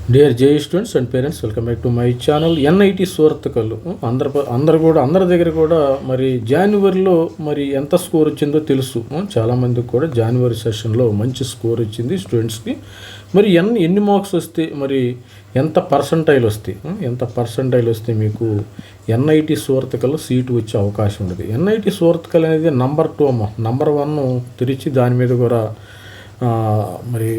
Dear J students and parents, welcome back to my channel. NIT Surathkal అందరి దగ్గర కూడా మరి జనవరిలో మరి ఎంత స్కోర్ వచ్చిందో తెలుసు. చాలామందికి కూడా జనవరి సెషన్లో మంచి స్కోర్ వచ్చింది స్టూడెంట్స్కి. మరి ఎన్ని మార్క్స్ వస్తే మరి ఎంత పర్సంటైల్ వస్తే మీకు ఎన్ఐటి సూరత్కల్ సీటు వచ్చే అవకాశం ఉండదు. ఎన్ఐటి సూరత్కల్ అనేది నంబర్ 2 అమ్మ. నంబర్ 1 తెరిచి దాని మీద కూడా మరి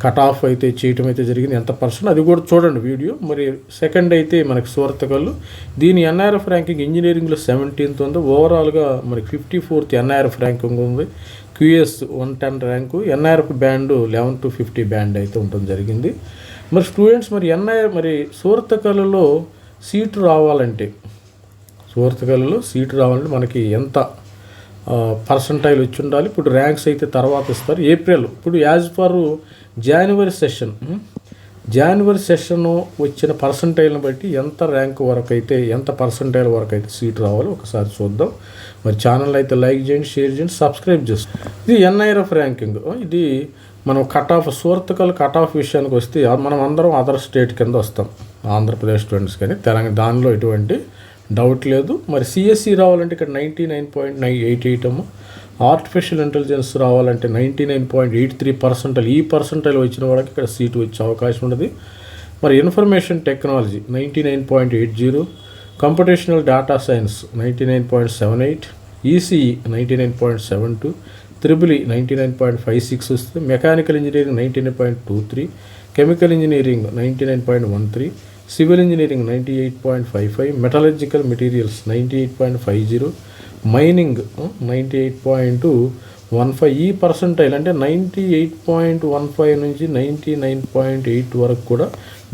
కట్ ఆఫ్ అయితే చేయటం అయితే జరిగింది. ఎంత పర్సెంట్ అది కూడా చూడండి వీడియో. మరి సెకండ్ అయితే మనకి సూరత్కల్. దీని ఎన్ఐఆర్ఎఫ్ ర్యాంకింగ్ ఇంజనీరింగ్లో 17th ఉంది. ఓవరాల్గా మనకి 54th ఎన్ఐఆర్ఎఫ్ ర్యాంకింగ్ ఉంది. QS 110 rank. NIRF band 11 to 50 band అయితే ఉండటం జరిగింది. మరి స్టూడెంట్స్ మరి సూరత్కల్లో సీటు రావాలంటే మనకి ఎంత పర్సంటైల్ వచ్చి ఉండాలి. ఇప్పుడు ర్యాంక్స్ అయితే తర్వాత ఇస్తారు ఏప్రిల్. ఇప్పుడు యాజ్ పర్ జనవరి సెషన్ వచ్చిన పర్సంటైల్ని బట్టి ఎంత పర్సంటైల్ వరకు అయితే సీట్ రావాలో ఒకసారి చూద్దాం. మరి ఛానల్ అయితే లైక్ చేయండి, షేర్ చేయండి, సబ్స్క్రైబ్ చేసుకోండి. ఇది ఎన్ఐఆర్ఎఫ్ ర్యాంకింగ్. ఇది మనం cut off Surathkal cut off విషయానికి వస్తే మనం అందరం అదర్ స్టేట్ కింద వస్తాం. ఆంధ్రప్రదేశ్ స్టూడెంట్స్ కానీ తెలంగాణ, దానిలో ఎటువంటి డౌట్ లేదు. మరి సిఎస్సి రావాలంటే ఇక్కడ 99.88 అమ్మ. ఆర్టిఫిషియల్ ఇంటెలిజెన్స్ రావాలంటే 99.83%. ఈ పర్సంటైల్ వచ్చిన వాళ్ళకి ఇక్కడ సీటు వచ్చే అవకాశం ఉన్నది. మరి information technology 99.80, computational data science 99.78, ECE 99.72, triple 99.56 వస్తుంది. Mechanical engineering 99.23, chemical engineering 99.13, civil engineering 98.55, metallurgical materials 98.50, mining 98.15. ఈ పర్సంటైల్ అంటే 98.15 నుంచి 99.8 వరకు కూడా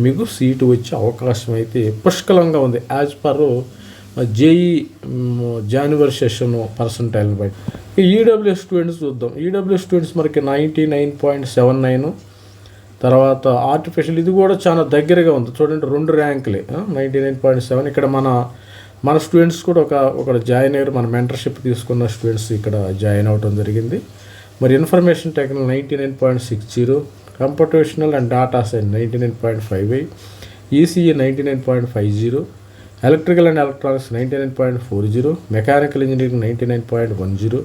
మీకు సీటు వచ్చే అవకాశం అయితే పుష్కలంగా ఉంది యాజ్ పర్ జేఈ జనవరి సెషన్ పర్సంటైల్ని బట్టి. ఈడబ్ల్యూఎస్ స్టూడెంట్స్ చూద్దాం. ఈడబ్ల్యూఎస్ స్టూడెంట్స్ మనకి 99.79. తర్వాత ఆర్టిఫిషియల్ ఇది కూడా చాలా దగ్గరగా ఉంది చూడండి, 2 ర్యాంకులే 99.7. ఇక్కడ మన స్టూడెంట్స్ కూడా ఒక జాయిన్ అయ్యారు. మన మెంటర్షిప్ తీసుకున్న స్టూడెంట్స్ ఇక్కడ జాయిన్ అవ్వడం జరిగింది. మరి information technology 99.60, computational and data science 99.58, ECE 99.50, electrical and electronics 99.40, mechanical engineering 99.10,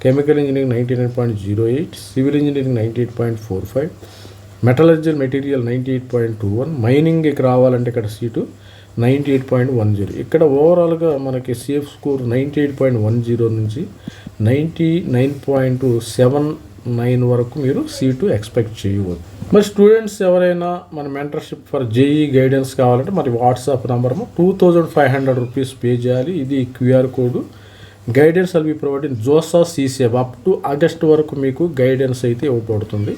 chemical engineering 99.08, civil engineering 98.45, metallurgical material 98.21, మైనింగ్కి రావాలంటే ఇక్కడ సీటు 98.10. ఇక్కడ ఓవరాల్గా మనకి సేఫ్ స్కోర్ 98.10 నుంచి 99.79 వరకు మీరు సీటు ఎక్స్పెక్ట్ చేయవచ్చు. మరి స్టూడెంట్స్ ఎవరైనా మన మెంటర్షిప్ ఫర్ జేఈ గైడెన్స్ కావాలంటే మరి వాట్సాప్ నెంబర్ 2500 రూపీస్ పే చేయాలి. ఇది QR code. Guidance will be provided in JoSAA సీసేవ్. అప్ టు ఆగస్ట్ వరకు మీకు గైడెన్స్ అయితే ఇవ్వబడుతుంది.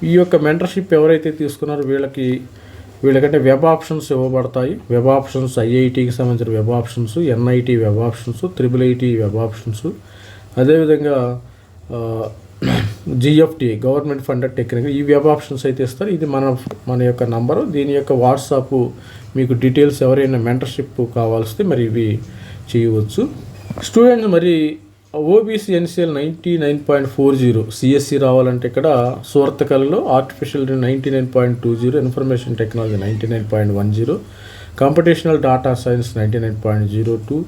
ఈ యొక్క మెంటర్షిప్ ఎవరైతే తీసుకున్నారో వీళ్ళకంటే వెబ్ ఆప్షన్స్ ఇవ్వబడతాయి. వెబ్ ఆప్షన్స్ ఐఐటికి సంబంధించిన web options, NIT web options, triple IT web options, అదేవిధంగా జిఎఫ్టి గవర్నమెంట్ ఫండెడ్ టెక్నికల్ ఈ వెబ్ ఆప్షన్స్ అయితే ఇస్తారు. ఇది మన యొక్క నంబరు. దీని యొక్క వాట్సాప్ మీకు డీటెయిల్స్ ఎవరైనా మెంటర్షిప్ కావాల్సి మరి ఇవి చేయవచ్చు. స్టూడెంట్స్ మరి ఓబీసీ ఎన్సీఎల్ 99.40, సిఎస్సి రావాలంటే ఇక్కడ సూరత్కల్లో artificial 99.20, information technology 99.10, computational data science 99.02,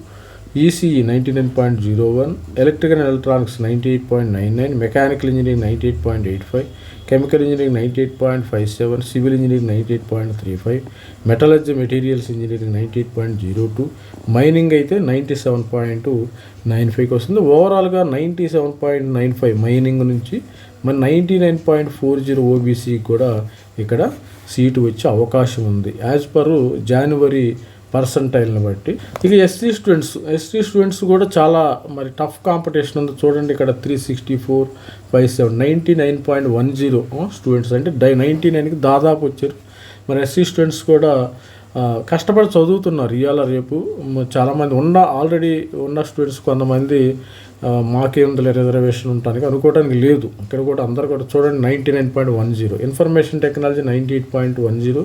ECE 99.01, electrical and electronics 98.99, mechanical engineering 98.85, chemical engineering 98.57, civil engineering 98.35, metallurgy materials engineering 98.02, mining అయితే 97.95 వస్తుంది. ఓవరాల్గా 97.95 మైనింగ్ నుంచి మరి 99.40 ఓబీసీ కూడా ఇక్కడ సీటు వచ్చే అవకాశం ఉంది యాజ్ పర్ జనవరి పర్సంటైల్ని బట్టి. ఇక ఎస్సీ స్టూడెంట్స్ కూడా చాలా మరి టఫ్ కాంపిటీషన్ ఉంది చూడండి. ఇక్కడ 364.57 99.10 స్టూడెంట్స్ అంటే 99కి దాదాపు వచ్చారు. మరి ఎస్సీ స్టూడెంట్స్ కూడా కష్టపడి చదువుతున్నారు. ఇవాళ రేపు చాలామంది ఆల్రెడీ ఉన్న స్టూడెంట్స్ కొంతమంది మాకేందులో రిజర్వేషన్ ఉండడానికి అనుకోవడానికి లేదు. ఇక్కడ కూడా అందరు కూడా చూడండి 99.10, ఇన్ఫర్మేషన్ టెక్నాలజీ 98.10,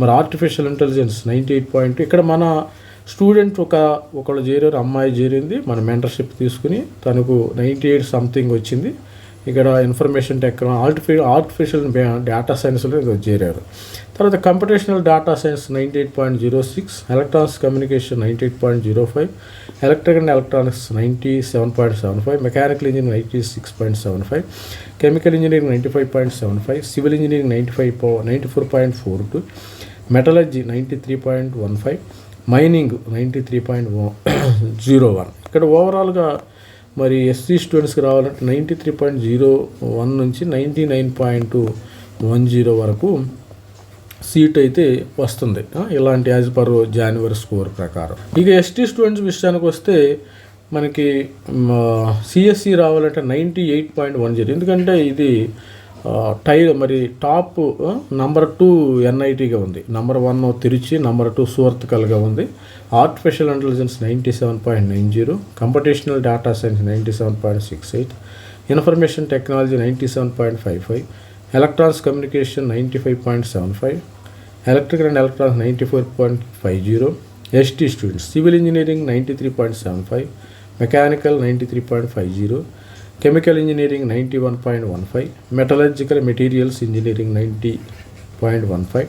మరి ఆర్టిఫిషియల్ ఇంటెలిజెన్స్ 98. ఇక్కడ మన స్టూడెంట్ ఒకళ్ళు చేరారు, అమ్మాయి చేరింది. మన మెంటర్షిప్ తీసుకుని తనకు 98 సంథింగ్ వచ్చింది. ఇక్కడ ఇన్ఫర్మేషన్ టెక్నాలజీ ఆర్టిఫిషియల్ డేటా సైన్స్లో చేరారు. తర్వాత computational data science 98.06, electronics communication 98.05, electric and electronics 97.75, mechanical engineering 96.75, chemical engineering 95.75, civil engineering 94.42, metallurgy 93.15, mining 93.01. ఇక్కడ ఓవరాల్గా మరి ఎస్సీ స్టూడెంట్స్కి రావాలంటే 93.01 నుంచి 99.10 వరకు సీట్ అయితే వస్తుంది ఇలాంటి యాజ్ పర్ జనవరి స్కోర్ ప్రకారం. ఇక ఎస్టీ స్టూడెంట్స్ విషయానికి వస్తే మనకి సిఎస్సి రావాలంటే 98.10, ఎందుకంటే ఇది మరి టాప్ నంబర్ 2 ఎన్ఐటీగా ఉంది, నంబర్ 1 తిరుచి, నంబర్ 2 సూరత్కల్గా ఉంది. Artificial intelligence 97.90, computational data science 97.68, information technology 97.55, electronics communication 95.75, electrical and electronics 94.50. ST students civil engineering 93.75, mechanical 93.50, chemical engineering 91.15, metallurgical materials engineering 90.15,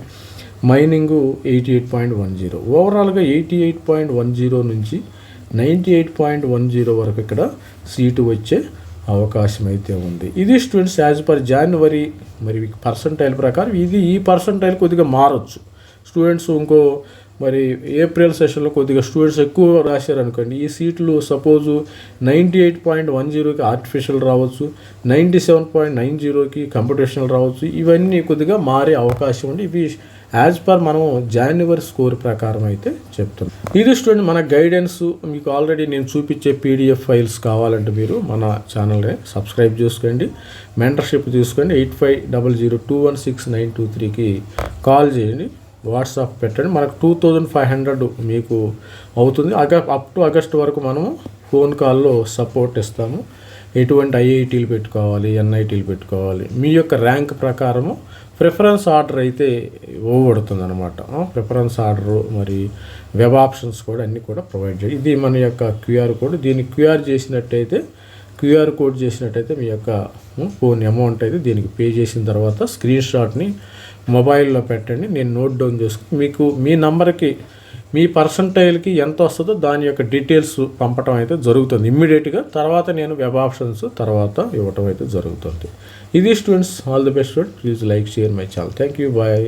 mining 88.10. ఓవరాల్గా 88.10 నుంచి 98.10 వరకు ఇక్కడ సీటు వచ్చే అవకాశం అయితే ఉంది. ఇది స్టూడెంట్స్ యాజ్ పర్ జనవరి మరి పర్సంటైల్ ప్రకారం. ఈ పర్సంటైల్ కొద్దిగా మారచ్చు. స్టూడెంట్స్ ఇంకో మరి ఏప్రిల్ సెషన్లో కొద్దిగా స్టూడెంట్స్ ఎక్కువ రాశారనుకోండి, ఈ సీట్లు సపోజు 98.10కి ఆర్టిఫిషియల్ రావచ్చు, 97.90కి కంప్యూటేషనల్ రావచ్చు. ఇవన్నీ కొద్దిగా మారే అవకాశం ఉంది. ఇవి యాజ్ పర్ మనం జనవరి స్కోర్ ప్రకారం అయితే చెప్తున్నాం. ఇది స్టూడెంట్ మన గైడెన్స్. మీకు ఆల్రెడీ నేను చూపించే పీడిఎఫ్ ఫైల్స్ కావాలంటే మీరు మన ఛానల్ని సబ్స్క్రైబ్ చేసుకోండి, మెంటర్షిప్ తీసుకోండి. 8500216923కి కాల్ చేయండి, వాట్సాప్ పెట్టండి. మనకు 2500 మీకు అవుతుంది. అప్ టు ఆగస్ట్ వరకు మనము ఫోన్ కాల్లో సపోర్ట్ ఇస్తాము. ఎటువంటి ఐఐటీలు పెట్టుకోవాలి, ఎన్ఐటీలు పెట్టుకోవాలి, మీ యొక్క ర్యాంక్ ప్రకారము ప్రిఫరెన్స్ ఆర్డర్ అయితే ఇవ్వబడుతుంది అనమాట. ప్రిఫరెన్స్ ఆర్డరు మరి వెబ్ ఆప్షన్స్ కూడా అన్నీ కూడా ప్రొవైడ్ చేయాలి. ఇది మన యొక్క క్యూఆర్ కోడ్. దీన్ని క్యూఆర్ కోడ్ చేసినట్టయితే మీ యొక్క ఫోన్ అమౌంట్ అయితే దీనికి పే చేసిన తర్వాత స్క్రీన్ షాట్ని మొబైల్లో పెట్టండి, నేను నోట్ డౌన్ చేసుకుని మీకు మీ నంబర్కి మీ పర్సంటైల్కి ఎంత వస్తుందో దాని యొక్క డీటెయిల్స్ పంపటం అయితే జరుగుతుంది ఇమ్మీడియట్గా. తర్వాత నేను వెబ్ ఆప్షన్స్ తర్వాత ఇవ్వటం అయితే జరుగుతుంది. ఇది students, all the best student. Please like, share my channel. Thank you, bye.